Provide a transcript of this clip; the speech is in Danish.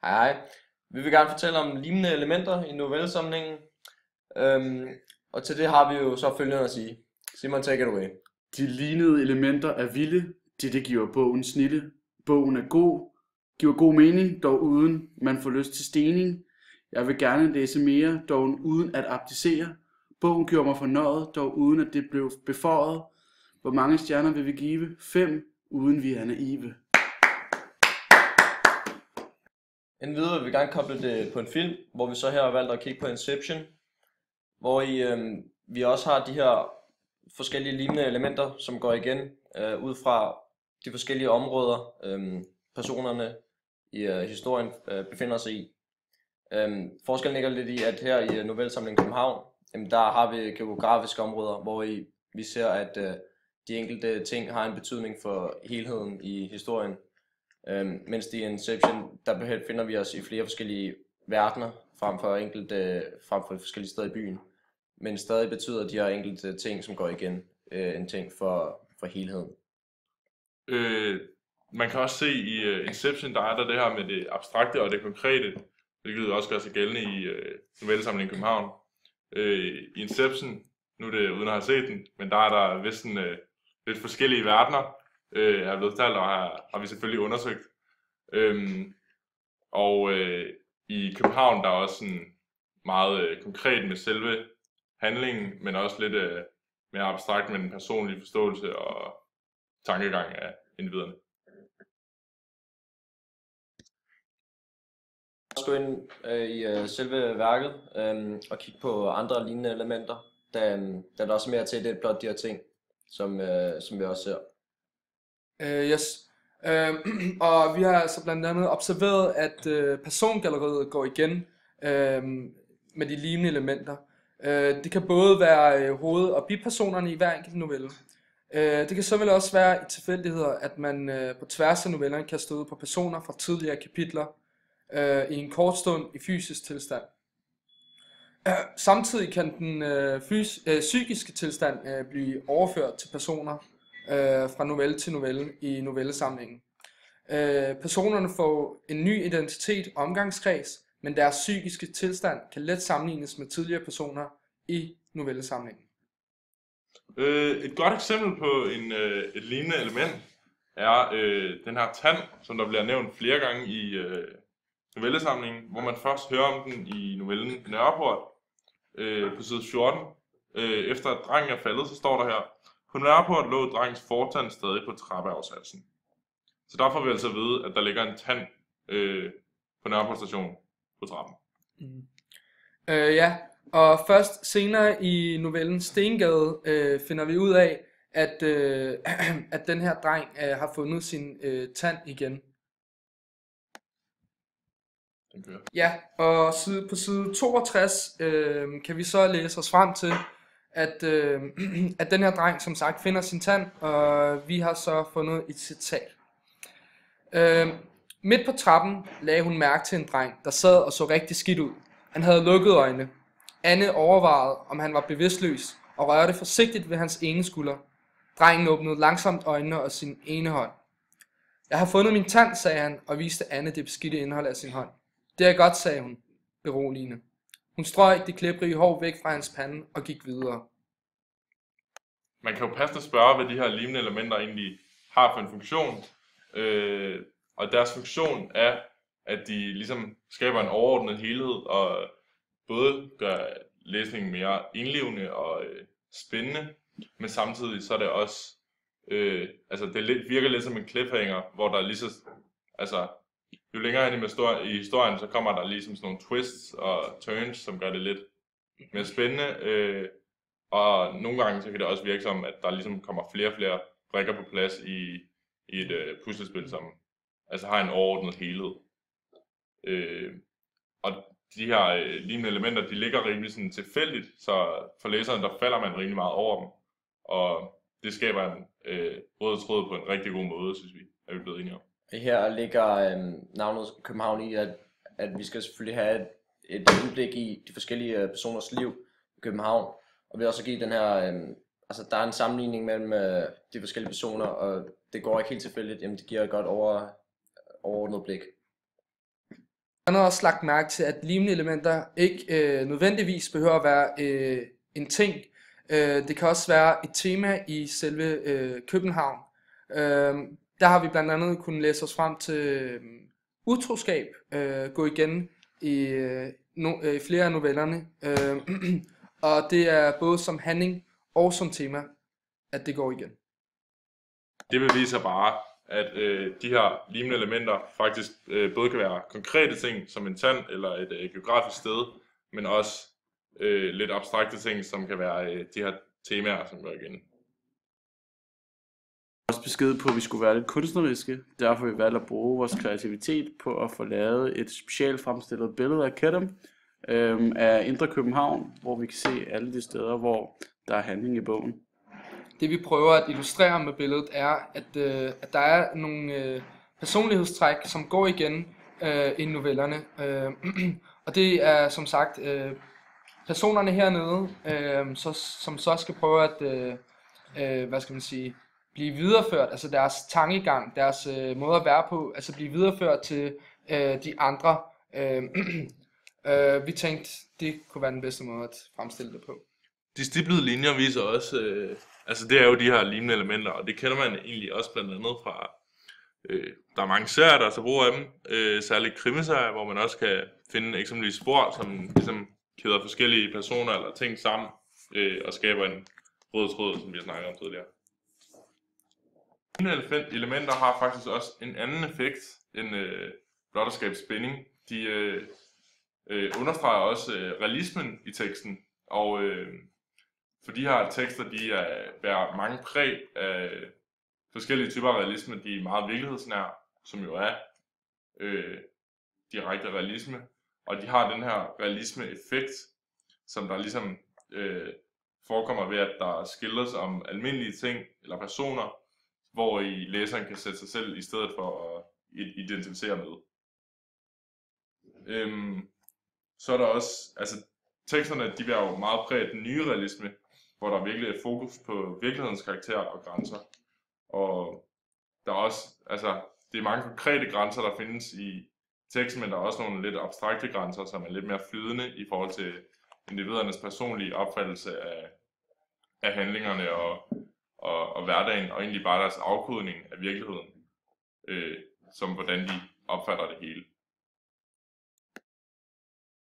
Hej. Vi vil gerne fortælle om lignende elementer i novellesamlingen. Øhm, og til det har vi jo så følgende at sige. Simon, take it away. De lignede elementer er vilde, det giver bogen snille. Bogen er god, giver god mening, dog uden man får lyst til stening. Jeg vil gerne læse mere, dog uden at abdicere. Bogen gjorde mig fornøjet, dog uden at det blev beføjet. Hvor mange stjerner vil vi give? 5, uden vi er naive. Endvidere vil vi gerne koble det på en film, hvor vi så her har valgt at kigge på Inception, hvor vi også har de her forskellige lignende elementer, som går igen ud fra de forskellige områder, personerne i historien befinder sig i. Forskellen ligger lidt i, at her i novellesamlingen København, der har vi geografiske områder, hvor vi ser, at de enkelte ting har en betydning for helheden i historien. Mens i Inception, der befinder vi os i flere forskellige verdener, frem for forskellige steder i byen. Men stadig betyder de her enkelte ting, som går igen, en ting for helheden. Man kan også se i Inception, der er der det her med det abstrakte og det konkrete, hvilket også gør sig gældende i novellesamlingen København. I Inception, nu er det uden at have set den, men der er der vist lidt forskellige verdener, er blevet talt, og har vi selvfølgelig undersøgt. I København der er også sådan meget konkret med selve handlingen, men også lidt mere abstrakt med den personlige forståelse og tankegang af individerne. Jeg skal ind i selve værket og kigge på andre lignende elementer, da der også er mere til det blot de her ting, som vi også ser. Yes. Og vi har altså blandt andet observeret, at persongalleriet går igen med de lignende elementer. Det kan både være hoved- og bipersonerne i hver enkelt novelle. Det kan så vel også være i tilfældigheder, at man på tværs af novellerne kan støde på personer fra tidligere kapitler i en kort stund i fysisk tilstand. Samtidig kan den psykiske tilstand blive overført til personer fra novelle til novelle i novellesamlingen. Personerne får en ny identitet og omgangskreds, men deres psykiske tilstand kan let sammenlignes med tidligere personer i novellesamlingen. Et godt eksempel på et lignende element er den her tand, som der bliver nævnt flere gange i novellesamlingen, hvor man først hører om den i novellen Nørreport på side 14. Efter at drengen er faldet, så står der her: på Nørreport lå drengens fortand stadig på trappeafsatsen. Så der får vi altså at vide, at der ligger en tand på Nørreport station på trappen. Ja, og først senere i novellen Stengade finder vi ud af, at den her dreng har fundet sin tand igen. Ja, og på side 62 kan vi så læse os frem til, at den her dreng som sagt finder sin tand, og vi har så fundet et citat. Midt på trappen lagde hun mærke til en dreng, der sad og så rigtig skidt ud. Han havde lukket øjne. Anne overvejede, om han var bevidstløs, og rørte forsigtigt ved hans ene skulder. Drengen åbnede langsomt øjnene og sin ene hånd. Jeg har fundet min tand, sagde han, og viste Anne det beskidte indhold af sin hånd. Det er godt, sagde hun, beroligende. Hun strøg det klæbrige hår væk fra hans pande og gik videre. Man kan jo passende spørge, hvad de her lignende elementer egentlig har for en funktion. Og deres funktion er, at de ligesom skaber en overordnet helhed, og både gør læsningen mere indlevende og spændende, men samtidig så er det også, det virker lidt som en cliffhanger, hvor der lige så, jo længere hen i historien, så kommer der ligesom sådan nogle twists og turns, som gør det lidt mere spændende, og nogle gange så kan det også virke som, at der ligesom kommer flere og flere brikker på plads i et puslespil, som har en overordnet helhed. Og de her lignende elementer, de ligger rimelig sådan tilfældigt, så for læseren, der falder man rimelig meget over dem. Og det skaber en rød tråd på en rigtig god måde, synes vi, er vi blevet enige om. Her ligger navnet København i, at vi skal selvfølgelig have et indblik i de forskellige personers liv i København. Og vi også give den her, der er en sammenligning mellem de forskellige personer, og det går ikke helt tilfældigt, jamen det giver et godt overordnet blik. Man har også lagt mærke til, at limende elementer ikke nødvendigvis behøver at være en ting. Det kan også være et tema i selve København. Der har vi blandt andet kunnet læse os frem til utroskab gå igen i flere af novellerne. Og det er både som handling og som tema, at det går igen. Det beviser bare, at de her lignende elementer faktisk både kan være konkrete ting, som en tand eller et geografisk sted, men også lidt abstrakte ting, som kan være de her temaer, som går igen. Også besked på, at vi skulle være lidt kunstneriske. Derfor har vi valgt at bruge vores kreativitet på at få lavet et specielt fremstillet billede af Kedem af Indre København, hvor vi kan se alle de steder, hvor der er handling i bogen. Det vi prøver at illustrere med billedet er, at der er nogle personlighedstræk, som går igen i novellerne. Og det er som sagt personerne hernede, som så skal prøve at blive videreført, altså deres tankegang, deres måde at være på, altså blive videreført til de andre. Vi tænkte, det kunne være den bedste måde at fremstille det på. De stiplede linjer viser også, altså det er jo de her lignende elementer, og det kender man egentlig også blandt andet fra, der er mange serier, der er så brug af dem, særligt krimiserier, hvor man også kan finde eksempelvis spor, som ligesom kæder forskellige personer eller ting sammen, og skaber en rød tråd, som vi har snakket om tidligere. Lignende elementer har faktisk også en anden effekt end blot at skabe spænding. De understreger også realismen i teksten, og for de her tekster, de bærer mange præg af forskellige typer af realisme. De er meget virkelighedsnære, som jo er direkte realisme, og de har den her realisme-effekt, som der ligesom forekommer ved, at der skildres om almindelige ting eller personer, hvor i læseren kan sætte sig selv i stedet for at identificere med. Så er der også, altså teksterne, de bliver jo meget præget af den nye realisme, hvor der virkelig er fokus på virkelighedens karakter og grænser. Og der er også, altså det er mange konkrete grænser, der findes i teksten, men der er også nogle lidt abstrakte grænser, som er lidt mere flydende i forhold til individernes personlige opfattelse af handlingerne og hverdagen, og egentlig bare deres afkodning af virkeligheden, som hvordan de opfatter det hele.